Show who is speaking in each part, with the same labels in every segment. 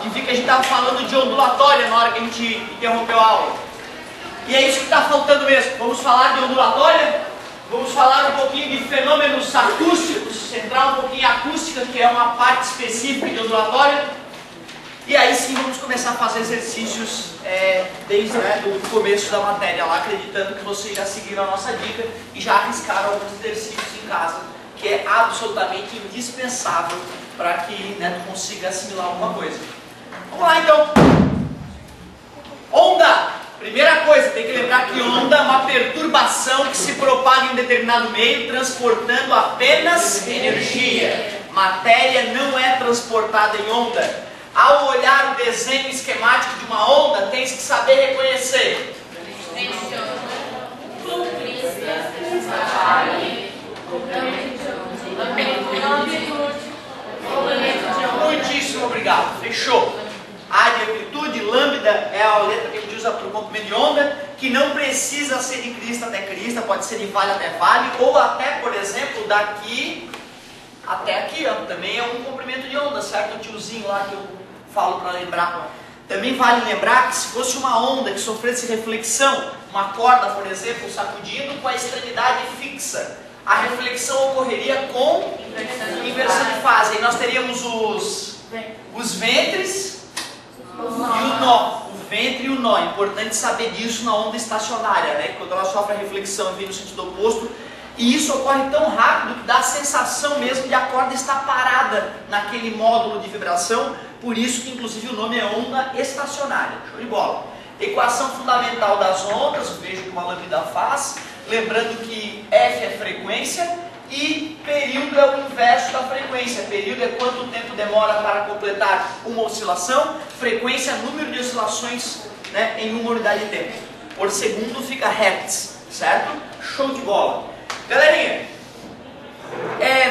Speaker 1: e vi que a gente estava falando de ondulatória na hora que a gente interrompeu a aula. E é isso que está faltando mesmo. Vamos falar de ondulatória, vamos falar um pouquinho de fenômenos acústicos, entrar um pouquinho em acústica, que é uma parte específica de ondulatória. E aí sim vamos começar a fazer exercícios desde o começo da matéria lá, acreditando que vocês já seguiram a nossa dica e já arriscaram alguns exercícios em casa, que é absolutamente indispensável para que tu consiga assimilar alguma coisa. Vamos lá então. Onda. Primeira coisa, tem que lembrar que onda é uma perturbação que se propaga em um determinado meio, transportando apenas energia. Matéria não é transportada em onda. Ao olhar o desenho esquemático de uma onda, tens que saber reconhecer. Muitíssimo obrigado, fechou. A de amplitude, lambda, é a letra que a gente usa para o comprimento de onda, que não precisa ser de crista até crista, pode ser de vale até vale, ou até, por exemplo, daqui até aqui, ó, também é um comprimento de onda, certo? O tiozinho lá que eu falo para lembrar. Também vale lembrar que se fosse uma onda que sofresse reflexão, uma corda, por exemplo, sacudindo com a extremidade fixa, a reflexão ocorreria com inversão de fase. Aí nós teríamos os ventres e o nó. O ventre e o nó. É importante saber disso na onda estacionária, né? Quando ela sofre a reflexão e vem no sentido oposto. E isso ocorre tão rápido que dá a sensação mesmo de a corda estar parada naquele módulo de vibração. Por isso que inclusive o nome é onda estacionária. Show de bola. Equação fundamental das ondas, vejo que uma lambda faz. Lembrando que F é frequência e período é o inverso da frequência. Período é quanto tempo demora para completar uma oscilação. Frequência é número de oscilações, né, em uma unidade de tempo. Por segundo fica Hertz, certo? Show de bola. Galerinha,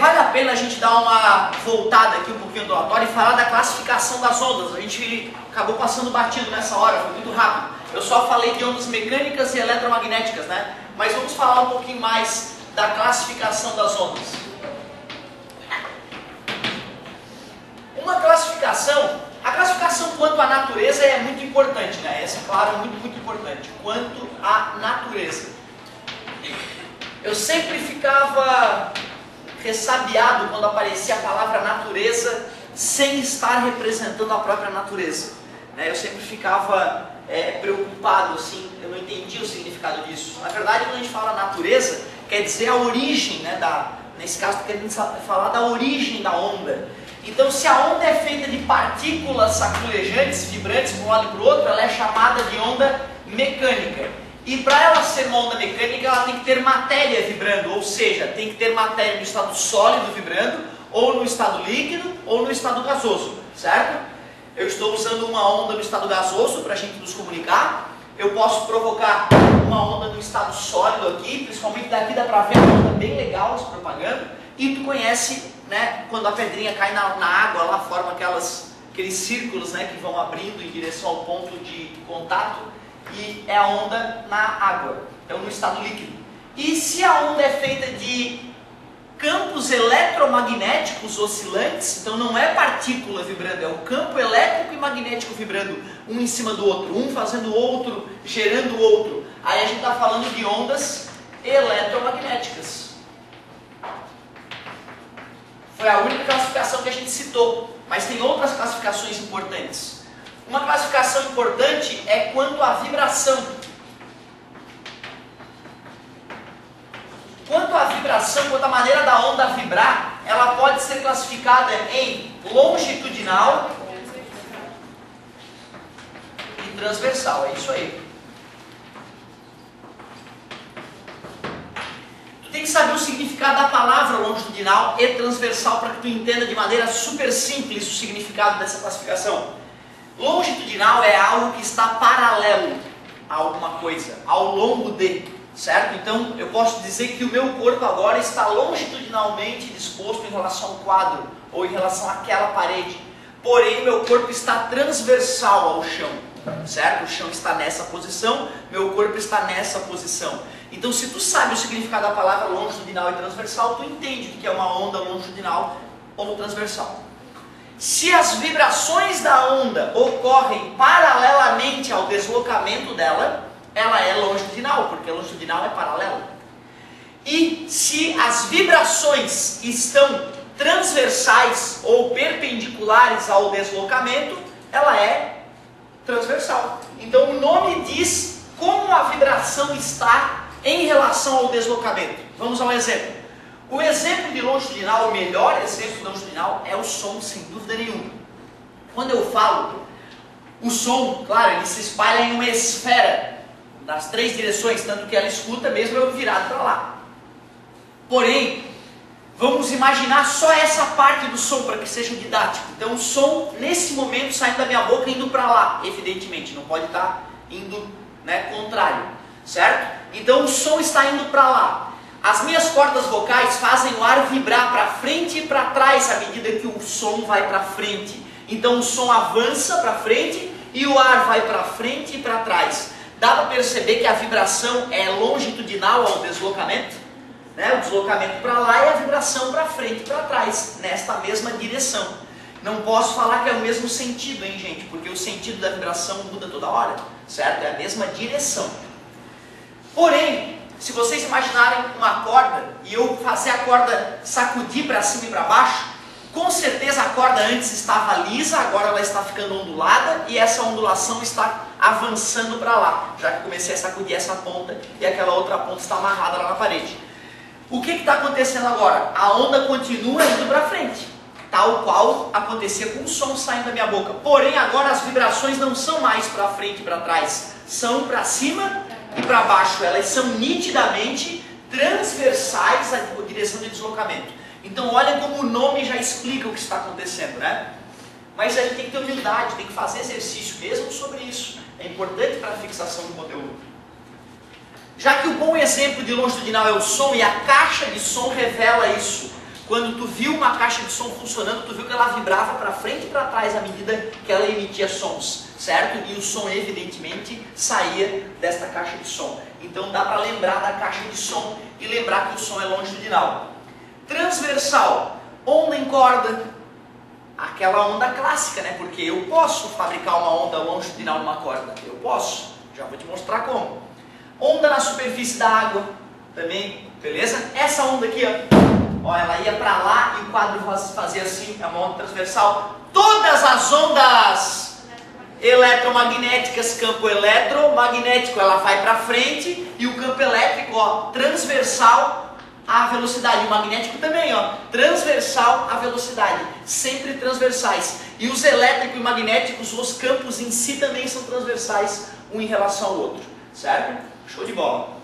Speaker 1: vale a pena a gente dar uma voltada aqui um pouquinho do ondulatório e falar da classificação das ondas. A gente acabou passando batido nessa hora, foi muito rápido. Eu só falei de ondas mecânicas e eletromagnéticas, né? Mas vamos falar um pouquinho mais da classificação das ondas. A classificação quanto à natureza é muito importante, né? Essa, claro, é muito importante. Quanto à natureza. Eu sempre ficava ressabiado quando aparecia a palavra natureza sem estar representando a própria natureza. Eu sempre ficava preocupado, assim, eu não entendia o significado disso. Na verdade, quando a gente fala natureza, quer dizer a origem, né, nesse caso, estou querendo falar da origem da onda. Então, se a onda é feita de partículas saculejantes, vibrantes para um lado e para o outro, ela é chamada de onda mecânica. E para ela ser uma onda mecânica, ela tem que ter matéria vibrando, ou seja, tem que ter matéria no estado sólido vibrando, ou no estado líquido, ou no estado gasoso, certo? Eu estou usando uma onda no estado gasoso para a gente nos comunicar. Eu posso provocar uma onda no estado sólido aqui, principalmente daqui dá para ver uma onda bem legal se propagando. E tu conhece, né, quando a pedrinha cai na água, lá forma aqueles círculos, né, que vão abrindo em direção ao ponto de contato. E é a onda na água, então no estado líquido. E se a onda é feita de campos eletromagnéticos oscilantes, então não é partícula vibrando, é o campo elétrico e magnético vibrando um em cima do outro, um fazendo o outro, gerando o outro. Aí a gente está falando de ondas eletromagnéticas. Foi a única classificação que a gente citou, mas tem outras classificações importantes. Uma classificação importante é quanto à vibração. Quanto à vibração, quanto à maneira da onda vibrar, ela pode ser classificada em longitudinal e transversal. É isso aí. Tu tem que saber o significado da palavra longitudinal e transversal para que tu entenda de maneira super simples o significado dessa classificação. Longitudinal é algo que está paralelo a alguma coisa, ao longo de, certo? Então eu posso dizer que o meu corpo agora está longitudinalmente disposto em relação ao quadro ou em relação àquela parede. Porém, meu corpo está transversal ao chão, certo? O chão está nessa posição, meu corpo está nessa posição. Então, se tu sabe o significado da palavra longitudinal e transversal, tu entende o que é uma onda longitudinal ou transversal. Se as vibrações da onda ocorrem paralelamente ao deslocamento dela, ela é longitudinal, porque longitudinal é paralela. E se as vibrações estão transversais ou perpendiculares ao deslocamento, ela é transversal. Então o nome diz como a vibração está em relação ao deslocamento. Vamos a um exemplo. O exemplo de longitudinal, o melhor exemplo de longitudinal é o som, sem dúvida nenhuma. Quando eu falo, o som, claro, ele se espalha em uma esfera, nas 3 direções, tanto que ela escuta mesmo eu virado para lá. Porém, vamos imaginar só essa parte do som para que seja didático. Então o som, nesse momento, saindo da minha boca indo para lá, evidentemente, não pode estar indo, né, contrário, certo? Então o som está indo para lá. As minhas cordas vocais fazem o ar vibrar para frente e para trás à medida que o som vai para frente. Então o som avança para frente e o ar vai para frente e para trás. Dá para perceber que a vibração é longitudinal ao deslocamento? Né? O deslocamento para lá e a vibração para frente e para trás, nesta mesma direção. Não posso falar que é o mesmo sentido, hein, gente? Porque o sentido da vibração muda toda hora, certo? É a mesma direção. Porém, se vocês imaginarem uma corda e eu fazer a corda sacudir para cima e para baixo, com certeza a corda antes estava lisa, agora ela está ficando ondulada e essa ondulação está avançando para lá, já que comecei a sacudir essa ponta e aquela outra ponta está amarrada lá na parede. O que está acontecendo agora? A onda continua indo para frente, tal qual acontecia com o som saindo da minha boca. Porém, agora as vibrações não são mais para frente e para trás, são para cima e para baixo. Elas são nitidamente transversais à direção de deslocamento. Então, olha como o nome já explica o que está acontecendo, né? Mas a gente tem que ter humildade, tem que fazer exercício mesmo sobre isso. É importante para a fixação do conteúdo. Já que o bom exemplo de longitudinal é o som, e a caixa de som revela isso. Quando tu viu uma caixa de som funcionando, tu viu que ela vibrava para frente e para trás à medida que ela emitia sons, certo? E o som, evidentemente, saía desta caixa de som. Então dá para lembrar da caixa de som e lembrar que o som é longitudinal. Transversal, onda em corda, aquela onda clássica, né? Porque eu posso fabricar uma onda longitudinal numa corda, eu posso, já vou te mostrar como. Onda na superfície da água, também, beleza? Essa onda aqui, ó, ela ia para lá e o quadro fazia assim, é uma onda transversal. Todas as ondas eletromagnéticas, campo eletromagnético, ela vai para frente e o campo elétrico, ó, transversal à velocidade. O magnético também, ó, transversal à velocidade, sempre transversais. E os elétricos e magnéticos, os campos em si também são transversais, um em relação ao outro, certo? Show de bola.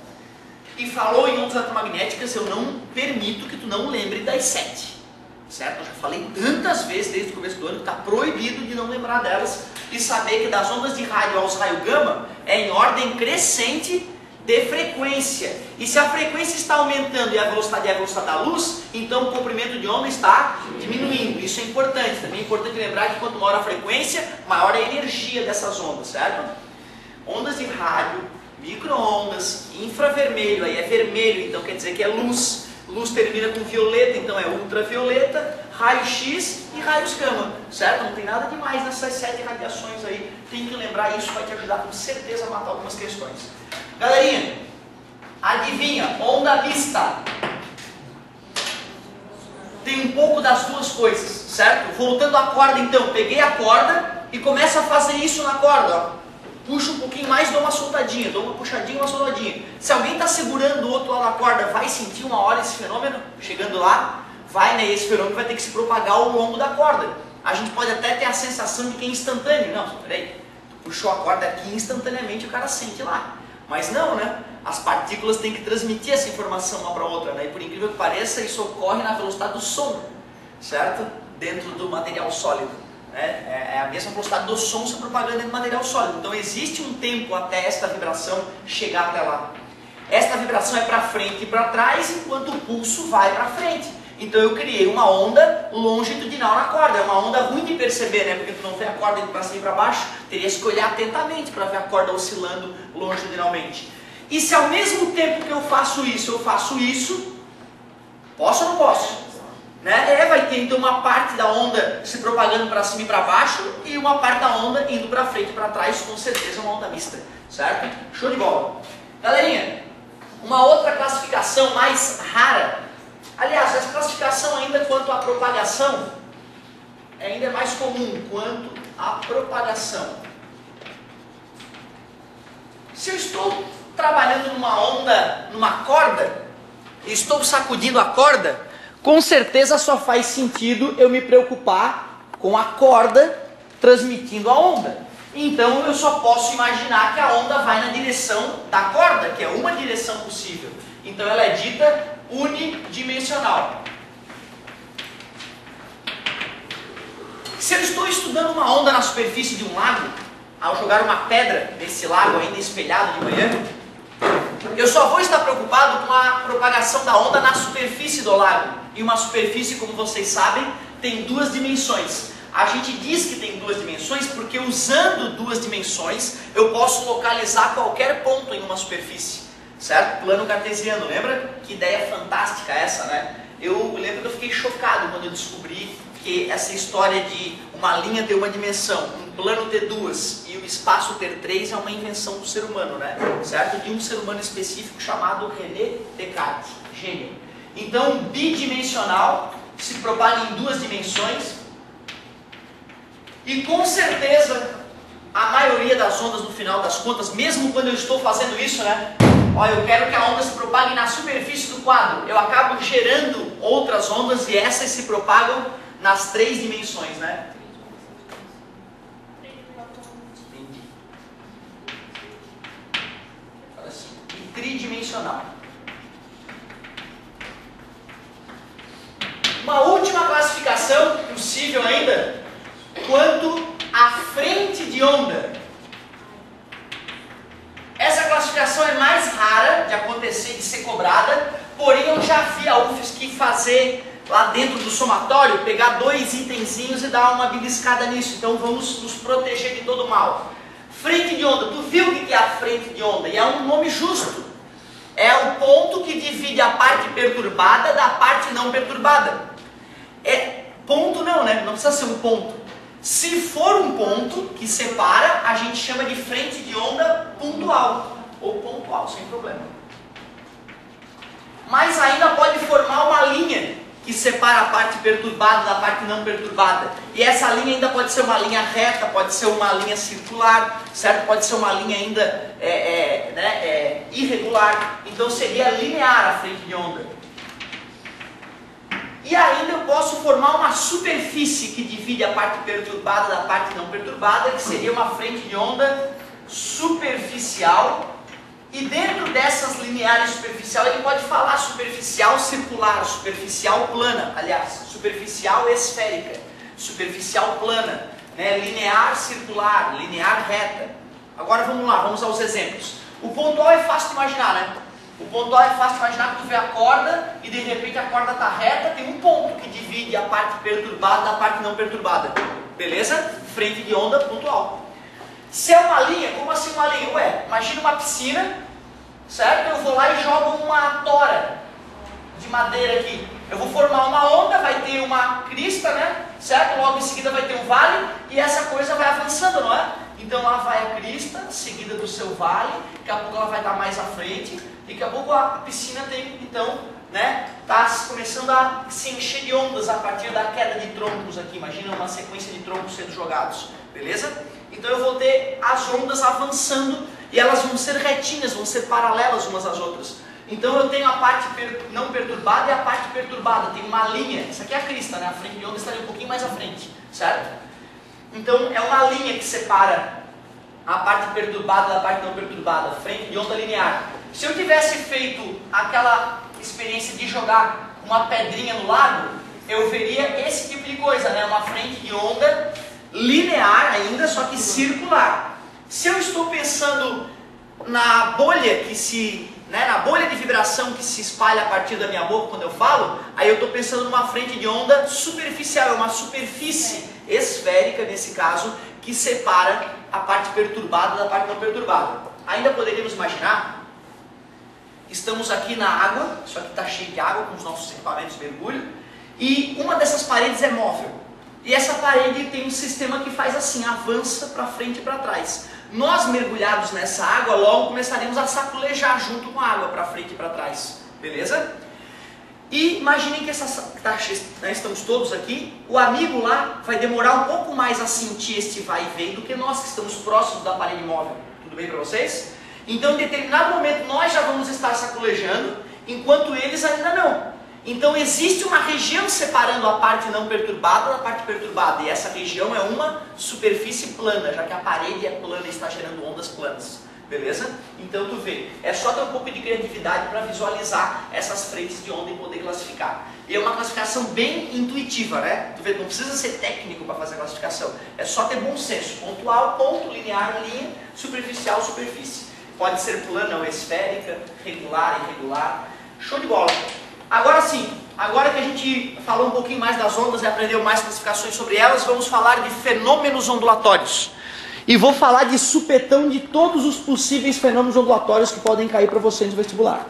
Speaker 1: E falou em ondas eletromagnéticas, eu não permito que tu não lembre das 7, certo? Eu já falei tantas vezes desde o começo do ano que está proibido de não lembrar delas e saber que das ondas de rádio aos raios gama é em ordem crescente de frequência. E se a frequência está aumentando e a velocidade é a velocidade da luz, então o comprimento de onda está diminuindo. Isso é importante. Também é importante lembrar que quanto maior a frequência, maior a energia dessas ondas, certo? Ondas de rádio, micro-ondas, infravermelho, aí é vermelho, então quer dizer que é luz. Luz termina com violeta, então é ultravioleta, raio-x e raios gama, certo? Não tem nada demais nessas 7 radiações aí. Tem que lembrar isso, vai te ajudar com certeza a matar algumas questões. Galerinha, adivinha, onda mista. Tem um pouco das duas coisas, certo? Voltando à corda então, peguei a corda e começo a fazer isso na corda, ó. Puxo um pouquinho mais, dou uma soltadinha, dou uma puxadinha, uma soltadinha. Se alguém está segurando o outro lado da corda, vai sentir uma hora esse fenômeno, chegando lá, vai, né? Esse fenômeno vai ter que se propagar ao longo da corda. A gente pode até ter a sensação de que é instantâneo. Não, peraí, tu puxou a corda aqui e instantaneamente o cara sente lá. Mas não, né? As partículas têm que transmitir essa informação uma para outra, né? E por incrível que pareça, isso ocorre na velocidade do som, certo? Dentro do material sólido. É a mesma velocidade do som se propagando dentro do material sólido. Então existe um tempo até esta vibração chegar até lá. Esta vibração é para frente e para trás, enquanto o pulso vai para frente. Então eu criei uma onda longitudinal na corda. É uma onda ruim de perceber, né? Porque tu não vê a corda indo para cima e para baixo. Terias que olhar atentamente para ver a corda oscilando longitudinalmente. E se ao mesmo tempo que eu faço isso, posso ou não posso? né? Vai ter então uma parte da onda se propagando para cima e para baixo e uma parte da onda indo para frente e para trás, com certeza uma onda mista, certo? Show de bola. Galerinha, uma outra classificação mais rara, aliás, essa classificação ainda quanto à propagação, ainda é mais comum quanto à propagação. Se eu estou trabalhando numa onda, numa corda, e estou sacudindo a corda, com certeza só faz sentido eu me preocupar com a corda transmitindo a onda. Então eu só posso imaginar que a onda vai na direção da corda, que é uma direção possível. Então ela é dita unidimensional. Se eu estou estudando uma onda na superfície de um lago, ao jogar uma pedra nesse lago ainda espelhado de manhã, eu só vou estar preocupado com a propagação da onda na superfície do lago. E uma superfície, como vocês sabem, tem duas dimensões. A gente diz que tem duas dimensões porque usando duas dimensões eu posso localizar qualquer ponto em uma superfície. Certo? Plano cartesiano, lembra? Que ideia fantástica essa, né? Eu lembro que eu fiquei chocado quando eu descobri que essa história de uma linha ter uma dimensão, um plano ter duas e o espaço ter três é uma invenção do ser humano, né? Certo? De um ser humano específico chamado René Descartes, gênio. Então, bidimensional se propaga em duas dimensões e com certeza a maioria das ondas no final das contas, mesmo quando eu estou fazendo isso, né? Olha, eu quero que a onda se propague na superfície do quadro, eu acabo gerando outras ondas e essas se propagam nas três dimensões, né? Entendi. Olha assim, e tridimensional. Uma última classificação possível ainda, quanto à frente de onda. Essa classificação é mais rara de acontecer, de ser cobrada, porém eu já vi a UFSC fazer lá dentro do somatório, pegar dois itenzinhos e dar uma beliscada nisso. Então vamos nos proteger de todo mal. Frente de onda, tu viu o que é a frente de onda? E é um nome justo. É o ponto que divide a parte perturbada da parte não perturbada. É ponto não, né? Não precisa ser um ponto. Se for um ponto que separa, a gente chama de frente de onda pontual. Ou pontual, sem problema. Mas ainda pode formar uma linha que separa a parte perturbada da parte não perturbada. E essa linha ainda pode ser uma linha reta, pode ser uma linha circular, certo? Pode ser uma linha ainda irregular. Então seria linear a frente de onda. E ainda eu posso formar uma superfície que divide a parte perturbada da parte não perturbada, que seria uma frente de onda superficial. E dentro dessas lineares superficial, ele pode falar superficial circular, superficial plana, aliás, superficial esférica, superficial plana, né? Linear circular, linear reta. Agora vamos lá, vamos aos exemplos. O pontual é fácil de imaginar, né? O pontual é fácil de imaginar que tu vê a corda e de repente a corda está reta, tem um ponto que divide a parte perturbada da parte não perturbada. Beleza? Frente de onda pontual. Se é uma linha, como assim uma linha? Ué, imagina uma piscina, certo? Eu vou lá e jogo uma tora de madeira aqui. Eu vou formar uma onda, vai ter uma crista, né? Certo? Logo em seguida vai ter um vale e essa coisa vai avançando, não é? Então lá vai a crista, seguida do seu vale, daqui a pouco ela vai estar mais à frente, daqui a pouco a piscina tem, então, né? Está começando a se encher de ondas a partir da queda de troncos aqui. Imagina uma sequência de troncos sendo jogados, beleza? Então eu vou ter as ondas avançando e elas vão ser retinhas, vão ser paralelas umas às outras. Então eu tenho a parte não perturbada e a parte perturbada, tem uma linha, essa aqui é a crista, né? A frente de onda estaria um pouquinho mais à frente, certo? Então é uma linha que separa a parte perturbada da parte não perturbada, frente de onda linear. Se eu tivesse feito aquela experiência de jogar uma pedrinha no lago, eu veria esse tipo de coisa, né? Uma frente de onda linear ainda, só que circular. Se eu estou pensando na bolha que se, né, na bolha de vibração que se espalha a partir da minha boca quando eu falo, aí eu estou pensando numa frente de onda superficial, é uma superfície esférica nesse caso, que separa a parte perturbada da parte não perturbada. Ainda poderíamos imaginar, estamos aqui na água, isso aqui está cheio de água com os nossos equipamentos de mergulho, e uma dessas paredes é móvel. E essa parede tem um sistema que faz assim, avança para frente e para trás. Nós mergulhados nessa água, logo começaremos a saculejar junto com a água para frente e para trás, beleza? E imaginem que estamos todos aqui, o amigo lá vai demorar um pouco mais a sentir este vai e vem do que nós que estamos próximos da parede móvel. Tudo bem para vocês? Então em determinado momento nós já vamos estar saculejando, enquanto eles ainda não. Então existe uma região separando a parte não perturbada da parte perturbada, e essa região é uma superfície plana, já que a parede é plana e está gerando ondas planas. Beleza? Então tu vê, é só ter um pouco de criatividade para visualizar essas frentes de onda e poder classificar. E é uma classificação bem intuitiva, né? Tu vê, não precisa ser técnico para fazer a classificação, é só ter bom senso. Pontual, ponto, linear, linha, superficial, superfície. Pode ser plana ou esférica, regular, irregular. Show de bola! Agora sim, agora que a gente falou um pouquinho mais das ondas e aprendeu mais classificações sobre elas, vamos falar de fenômenos ondulatórios. E vou falar de supetão de todos os possíveis fenômenos ondulatórios que podem cair para vocês no vestibular.